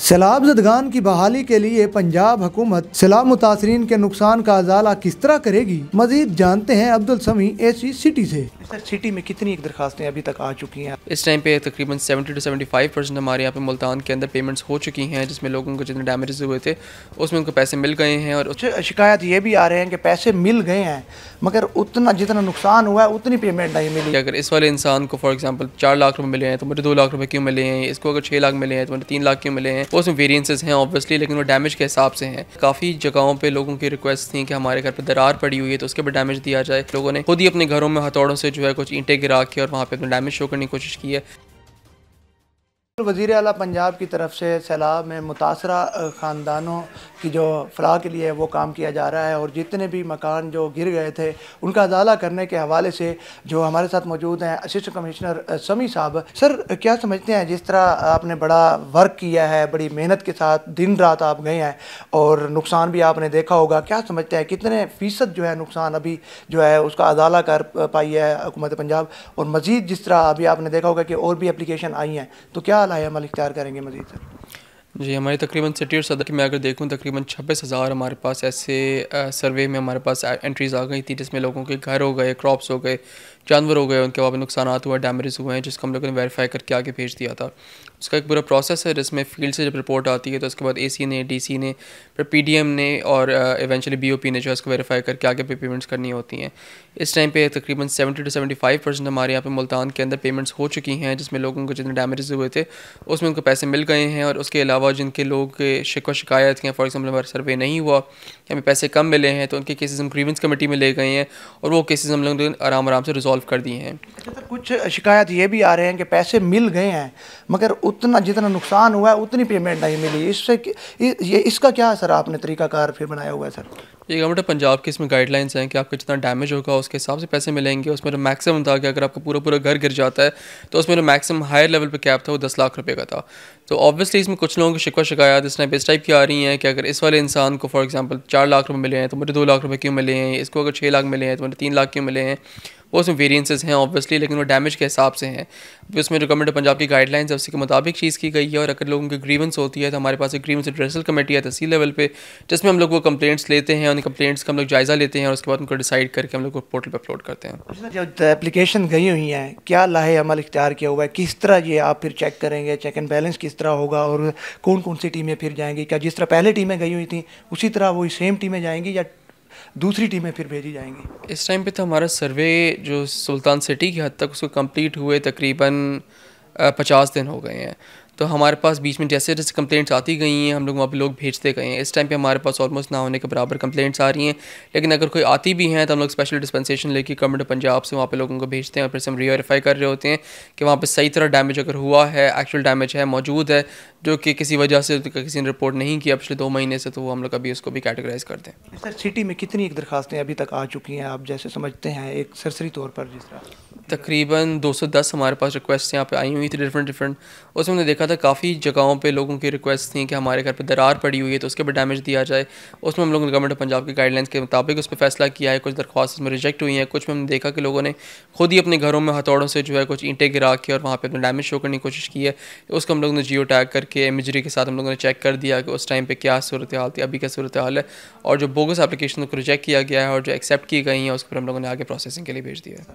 सैलाब ज़दगान की बहाली के लिए पंजाब हुकूमत सैलाब मुतासरीन के नुकसान का अजाला किस तरह करेगी, मजीद जानते हैं अब्दुल समी एसी सिटी से। सर, सिटी में कितनी दरखास्तें अभी तक आ चुकी हैं? इस टाइम पे तकरीबन 70 से 75% हमारे यहाँ पे मुल्तान के अंदर पेमेंट्स हो चुकी हैं, जिसमें लोगों को जितने डैमेजेस हुए थे उसमें उनको पैसे मिल गए हैं। और शिकायत ये भी आ रहे हैं कि पैसे मिल गए हैं मगर उतना जितना नुकसान हुआ है उतनी पेमेंट नहीं मिली। अगर इस वाले इंसान को फॉर एग्जांपल 4 लाख रुपए मिले हैं तो मुझे 2 लाख रुपए क्यों मिले हैं, इसको अगर 6 लाख मिले हैं तो मुझे 3 लाख क्यों मिले हैं, उसमें वेरिएंसेस हैं ऑब्वियसली, लेकिन वो डैमेज के हिसाब से हैं। काफ़ी जगहों पे लोगों की रिक्वेस्ट थी कि हमारे घर पे दरार पड़ी हुई है तो उसके ऊपर डैमेज दिया जाए। लोगों ने खुद ही अपने घरों में हथौड़ों से जो है कुछ ईंटें गिरा के और वहाँ पे अपना डैमेज शो करने की कोशिश की है। वज़ीर आला पंजाब की तरफ से सैलाब में मुतासरा ख़ानदानों की जो फलाह के लिए वो काम किया जा रहा है और जितने भी मकान जो गिर गए थे उनका अजाला करने के हवाले से जो हमारे साथ मौजूद हैं असिस्टेंट कमिश्नर समी साहब। सर, क्या समझते हैं जिस तरह आपने बड़ा वर्क किया है, बड़ी मेहनत के साथ दिन रात आप गए हैं और नुकसान भी आपने देखा होगा, क्या समझते हैं कितने फ़ीसद जो है नुकसान अभी जो है उसका अजाला कर पाई है हुकूमत पंजाब? और मज़ीद जिस तरह अभी आपने देखा होगा कि और भी एप्लीकेशन आई हैं तो क्या अमल इख्तियार करेंगे मज़ीद? सर जी, हमारी तकरीबन सिटी और सदर की मैं अगर देखूं तकरीबन 26,000 हमारे पास ऐसे सर्वे में हमारे पास एंट्रीज़ आ गई थी, जिसमें लोगों के घर हो गए, क्रॉप्स हो गए, जानवर हो गए, उनके वहाँ पे नुकसान हुआ, डैमेज हुए हैं, जिसको हम लोगों ने वेरीफाई करके आगे भेज दिया था। उसका एक पूरा प्रोसेस है जिसमें फील्ड से जब रिपोर्ट आती है तो उसके बाद एसी ने, डीसी ने, फिर पीडीएम ने और इवेंचुअली बीओपी ने जो है उसको वेरीफाई करके आगे पे पेमेंट्स करनी होती हैं। इस टाइम पे तकरीबन 70 से 75% हमारे यहाँ पे मुल्तान के अंदर पेमेंट्स हो चुकी हैं, जिसमें लोगों को जितने डैमेजेस हुए थे उसमें उनको पैसे मिल गए हैं। और उसके अलावा जिनके लोग शिकवा शिकायत हैं, फॉर एग्जाम्पल हमारा सर्वे नहीं हुआ, हमें पैसे कम मिले हैं, तो उनके केसेस हम ग्रीवेंस कमेटी में ले गए हैं और वो केसेस हम लोगों ने आराम आराम से रिजॉल्व कर दिए हैं। अच्छा सर, कुछ शिकायत ये भी आ रहे हैं कि पैसे मिल गए हैं मगर उतना जितना नुकसान हुआ है उतनी पेमेंट नहीं मिली। इसका क्या सर आपने तरीकाकार फिर बनाया हुआ है? सर, ये गवर्नमेंट ऑफ पंजाब की इसमें गाइडलाइंस हैं कि आपका जितना डैमेज होगा उसके हिसाब से पैसे मिलेंगे। उसमें जो मैक्सिमम था कि अगर आपका पूरा पूरा घर गिर जाता है तो उसमें जो मैक्सिमम हायर लेवल पे कैप था वो 10 लाख रुपए का था। तो ऑब्वियसली इसमें कुछ लोगों की शिकवा शिकायत इस टाइप की आ रही हैं कि अगर इस वाले इंसान को फॉर एग्जांपल 4 लाख रुपए मिले हैं तो मुझे 2 लाख रुपए क्यों मिले हैं, इसको अगर 6 लाख मिले हैं तो मुझे 3 लाख क्यों मिले हैं, वो उसमें वेरिएंसेस हैं ऑब्वियसली, लेकिन वो डैमेज के हिसाब से हैं। उसमें जो गवर्नमेंट ऑफ पंजाब की गाइडलाइंस है उसी के मुताबिक चीज़ की गई है। और अगर लोगों की ग्रीवेंस होती है तो हमारे पास एक ग्रीवेंस एड्रेसल कमेटी है तहसील लेवल पे, जिसमें हम लोग वो कंप्लेंट्स लेते हैं, उन कंप्लेंट्स का हम लोग जायज़ा लेते हैं और उसके बाद उनको डिसाइड करके हम लोग पोर्टल पर अपलोड करते हैं। जो एप्लीकेशन गई हुई हैं क्या लाहे अमल इख्तियार किया हुआ है, किस तरह ये आप फिर चेक करेंगे, चेक एंड बैलेंस किस तरह होगा और कौन कौन सी टीमें फिर जाएंगी? क्या जिस तरह पहले टीमें गई हुई थी उसी तरह वही सेम टीमें जाएंगी या दूसरी टीमें फिर भेजी जाएंगी? इस टाइम पे तो हमारा सर्वे जो सुल्तान सिटी की हद तक उसको कंप्लीट हुए तकरीबन 50 दिन हो गए हैं। तो हमारे पास बीच में जैसे जैसे कंप्लेंट्स आती गई हैं हम लोग वहाँ पे लोग भेजते गए हैं। इस टाइम पे हमारे पास ऑलमोस्ट ना होने के बराबर कंप्लेंट्स आ रही हैं, लेकिन अगर कोई आती भी हैं तो हम लोग स्पेशल डिस्पेंसेशन लेके गवर्नमेंट ऑफ पंजाब से वहाँ पे लोगों को भेजते हैं और फिर से हम रीवेरीफाई कर रहे होते हैं कि वहाँ पे सही तरह डैमेज अगर हुआ है, एक्चुअल डैमेज है, मौजूद है, जो कि किसी वजह से किसी ने रिपोर्ट नहीं किया पिछले 2 महीने से, तो वो हम लोग अभी उसको भी कैटेगराइज करते हैं। सर, सिटी में कितनी दरखास्तें अभी तक आ चुकी हैं आप जैसे समझते हैं एक सरसरी तौर पर? जिस तरह तकरीबन 210 हमारे पास रिक्वेस्ट यहाँ पे आई हुई थी डिफरेंट। उसमें हमने देखा था काफ़ी जगहों पे लोगों की रिक्वेस्ट थी कि हमारे घर पे दरार पड़ी हुई है तो उसके ऊपर डैमेज दिया जाए। उसमें हम लोगों ने गवर्नमेंट ऑफ पंजाब की गाइडलाइंस के मुताबिक उस पर फैसला किया है। कुछ दरख्वास्त में रिजेक्ट हुई हैं, कुछ में हमने देखा कि लोगों ने खुद ही अपने घरों में हथौड़ों से जो है कुछ ईंटें गिरा के और वहाँ पर अपना डैमेज शो करने की कोशिश की है। उसको हम लोगों ने जियो टैग करके इमेजरी के साथ हम लोगों ने चेक कर दिया कि उस टाइम पर क्या सूरत हाल थी, अभी क्या सूरत हाल है, और जो बोगस एप्लीकेशन को रिजेक्ट किया गया है और जो एक्सेप्ट की गई हैं उसको हम लोगों ने आगे प्रोसेसिंग के लिए भेज दिया है।